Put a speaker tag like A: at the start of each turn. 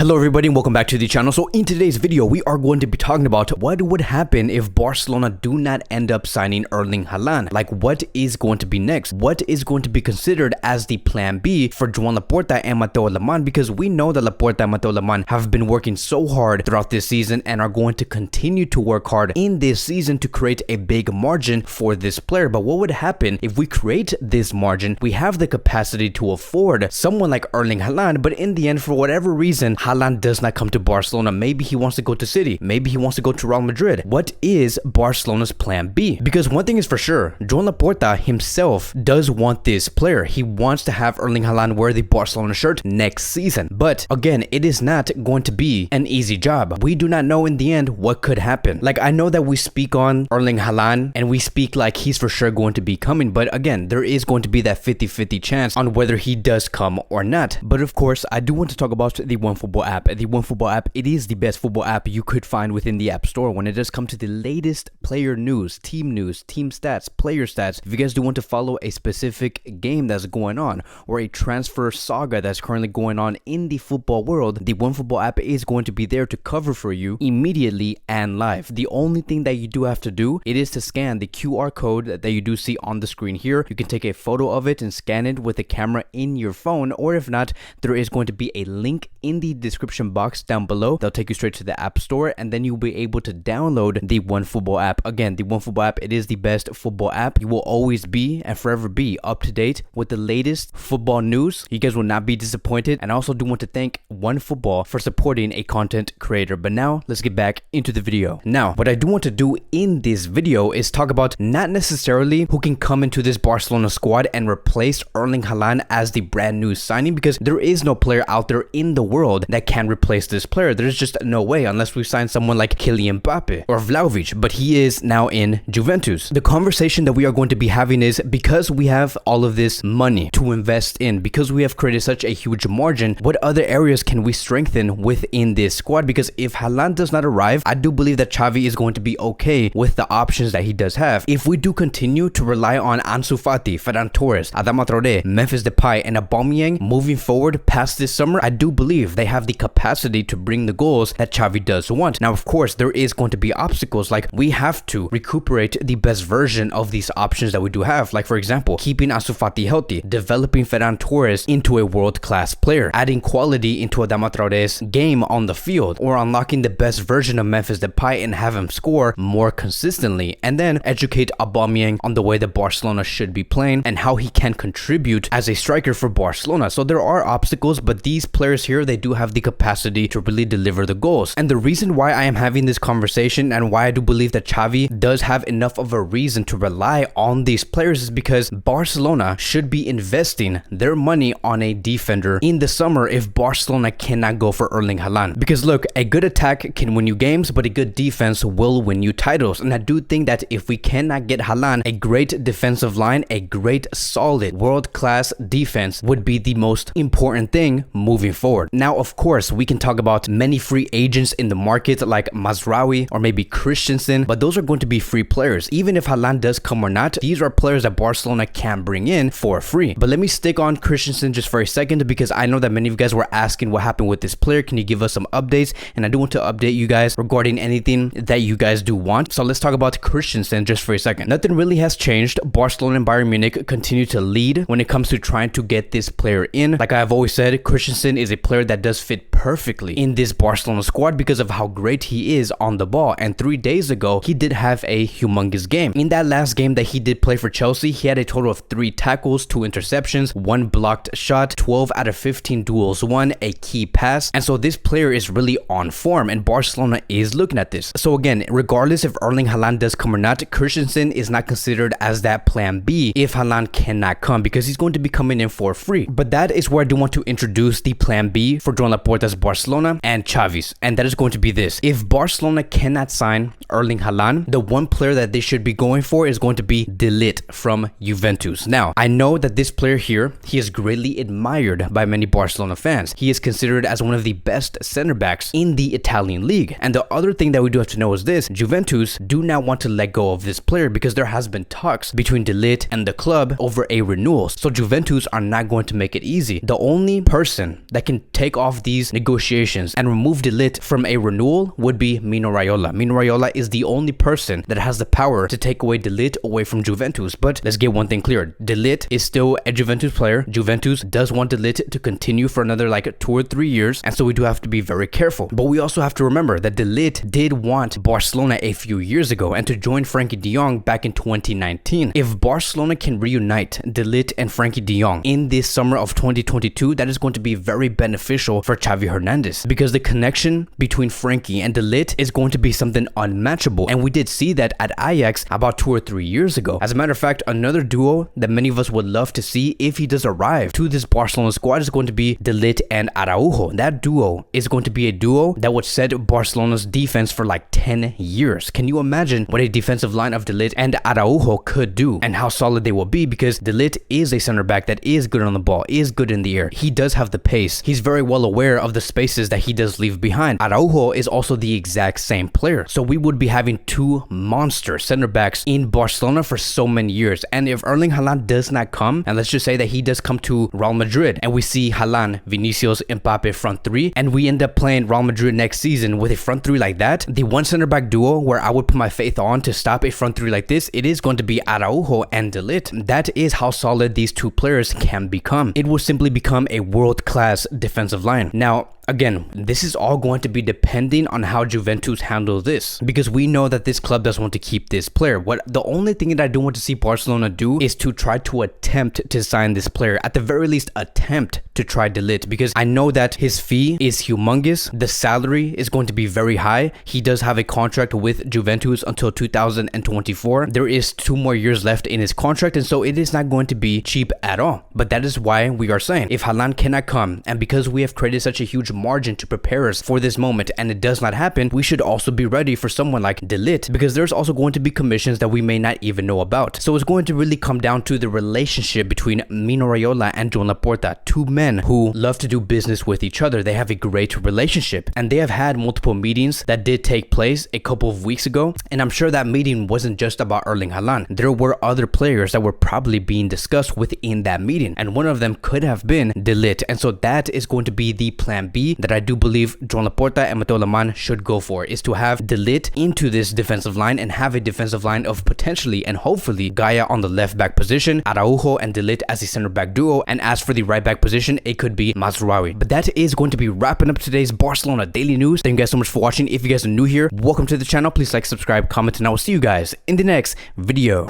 A: Hello everybody and welcome back to the channel. So in today's video, we are going to be talking about what would happen if Barcelona do not end up signing Erling Haaland. Like, what is going to be next? What is going to be considered as the plan B for Joan Laporta and Mateu Alemán? Because we know that Laporta and Mateu Alemán have been working so hard throughout this season and are going to continue to work hard in this season to create a big margin for this player. But what would happen if we create this margin? We have the capacity to afford someone like Erling Haaland, but in the end, for whatever reason, Haaland does not come to Barcelona. Maybe he wants to go to City. Maybe he wants to go to Real Madrid. What is Barcelona's plan B? Because one thing is for sure, Joan Laporta himself does want this player. He wants to have Erling Haaland wear the Barcelona shirt next season. But again, it is not going to be an easy job. We do not know in the end what could happen. Like, I know that we speak on Erling Haaland and we speak like he's for sure going to be coming. But again, there is going to be that 50-50 chance on whether he does come or not. But of course, I do want to talk about the OneFootball app. The OneFootball app, it is the best football app you could find within the App Store when it does come to the latest player news, team stats, player stats. If you guys do want to follow a specific game that's going on or a transfer saga that's currently going on in the football world, the OneFootball app is going to be there to cover for you immediately and live. The only thing that you do have to do, it is to scan the QR code that you do see on the screen here. You can take a photo of it and scan it with the camera in your phone, or if not, there is going to be a link in the description box down below. They'll take you straight to the App Store, and then you'll be able to download the OneFootball app. Again, the OneFootball app, it is the best football app. You will always be and forever be up to date with the latest football news. You guys will not be disappointed. And I also do want to thank OneFootball for supporting a content creator. But now let's get back into the video. Now, what I do want to do in this video is talk about not necessarily who can come into this Barcelona squad and replace Erling Haaland as the brand new signing, because there is no player out there in the world that can replace this player. There's just no way unless we sign someone like Kylian Mbappe or Vlahovic, but he is now in Juventus. The conversation that we are going to be having is, because we have all of this money to invest in, because we have created such a huge margin, what other areas can we strengthen within this squad? Because if Haaland does not arrive, I do believe that Xavi is going to be okay with the options that he does have. If we do continue to rely on Ansu Fati, Ferran Torres, Adama Traoré, Memphis Depay, and Aubameyang moving forward past this summer, I do believe they have the capacity to bring the goals that Xavi does want. Now, of course, there is going to be obstacles. Like, we have to recuperate the best version of these options that we do have. Like, for example, keeping Ansu Fati healthy, developing Ferran Torres into a world-class player, adding quality into Adama Traoré's game on the field, or unlocking the best version of Memphis Depay and have him score more consistently, and then educate Aubameyang on the way that Barcelona should be playing and how he can contribute as a striker for Barcelona. So there are obstacles, but these players here, they do have the capacity to really deliver the goals. And the reason why I am having this conversation and why I do believe that Xavi does have enough of a reason to rely on these players is because Barcelona should be investing their money on a defender in the summer if Barcelona cannot go for Erling Haaland. Because look, a good attack can win you games, but a good defense will win you titles. And I do think that if we cannot get Haaland, a great defensive line, a great solid world-class defense would be the most important thing moving forward. Now, of course, we can talk about many free agents in the market like Mazraoui or maybe Christensen, but those are going to be free players. Even if Haaland does come or not, these are players that Barcelona can bring in for free. But let me stick on Christensen just for a second, because I know that many of you guys were asking what happened with this player. Can you give us some updates? And I do want to update you guys regarding anything that you guys do want. So let's talk about Christensen just for a second. Nothing really has changed. Barcelona and Bayern Munich continue to lead when it comes to trying to get this player in. Like I've always said, Christensen is a player that does fit perfectly in this Barcelona squad because of how great he is on the ball. And 3 days ago, he did have a humongous game. In that last game that he did play for Chelsea, he had a total of 3 tackles, 2 interceptions, 1 blocked shot, 12 out of 15 duels won, a key pass. And so this player is really on form, and Barcelona is looking at this. So again, regardless if Erling Haaland does come or not, Christensen is not considered as that plan B if Haaland cannot come, because he's going to be coming in for free. But that is where I do want to introduce the plan B for Joan Laporta's Barcelona and Xavi's, and that is going to be this. If Barcelona cannot sign Erling Haaland, the one player that they should be going for is going to be De Ligt from Juventus. Now, I know that this player here, he is greatly admired by many Barcelona fans. He is considered as one of the best center backs in the Italian league. And the other thing that we do have to know is this: Juventus do not want to let go of this player because there has been talks between De Ligt and the club over a renewal. So Juventus are not going to make it easy. The only person that can take off the these negotiations and remove De Ligt from a renewal would be Mino Raiola. Mino Raiola is the only person that has the power to take away De Ligt away from Juventus. But let's get one thing clear. De Ligt is still a Juventus player. Juventus does want De Ligt to continue for another like 2 or 3 years, and so we do have to be very careful. But we also have to remember that De Ligt did want Barcelona a few years ago and to join Frankie de Jong back in 2019. If Barcelona can reunite De Ligt and Frankie de Jong in this summer of 2022, that is going to be very beneficial for Xavi Hernandez, because the connection between Frankie and De Ligt is going to be something unmatchable, and we did see that at Ajax about 2 or 3 years ago. As a matter of fact, another duo that many of us would love to see if he does arrive to this Barcelona squad is going to be De Ligt and Araujo. That duo is going to be a duo that would set Barcelona's defense for like 10 years. Can you imagine what a defensive line of De Ligt and Araujo could do and how solid they will be? Because De Ligt is a center back that is good on the ball, is good in the air. He does have the pace. He's very well aware of the spaces that he does leave behind. Araujo is also the exact same player. So we would be having two monster center backs in Barcelona for so many years. And if Erling Haaland does not come, and let's just say that he does come to Real Madrid, and we see Haaland, Vinicius, Mbappe front three, and we end up playing Real Madrid next season with a front three like that, the one center back duo where I would put my faith on to stop a front three like this, it is going to be Araujo and De Ligt. That is how solid these two players can become. It will simply become a world-class defensive line. Now, again, this is all going to be depending on how Juventus handle this, because we know that this club does want to keep this player. The only thing that I don't want to see Barcelona do is to try to attempt to sign this player, at the very least attempt to try De Ligt, because I know that his fee is humongous. The salary is going to be very high. He does have a contract with Juventus until 2024. There is 2 more years left in his contract, and so it is not going to be cheap at all. But that is why we are saying if Haaland cannot come, and because we have created such a huge margin to prepare us for this moment and it does not happen, we should also be ready for someone like De Ligt, because there's also going to be commissions that we may not even know about. So it's going to really come down to the relationship between Mino Raiola and Joan Laporta, two men who love to do business with each other. They have a great relationship, and they have had multiple meetings that did take place a couple of weeks ago, and I'm sure that meeting wasn't just about Erling Haaland. There were other players that were probably being discussed within that meeting, and one of them could have been De Ligt, and so that is going to be the plan B that I do believe Joan Laporta and Mateo Lemán should go for, is to have De Ligt into this defensive line and have a defensive line of potentially and hopefully Gaia on the left back position, Araujo and De Ligt as a center back duo, and as for the right back position, it could be Mazraoui. But that is going to be wrapping up today's Barcelona Daily News. Thank you guys so much for watching. If you guys are new here, welcome to the channel. Please like, subscribe, comment, and I will see you guys in the next video.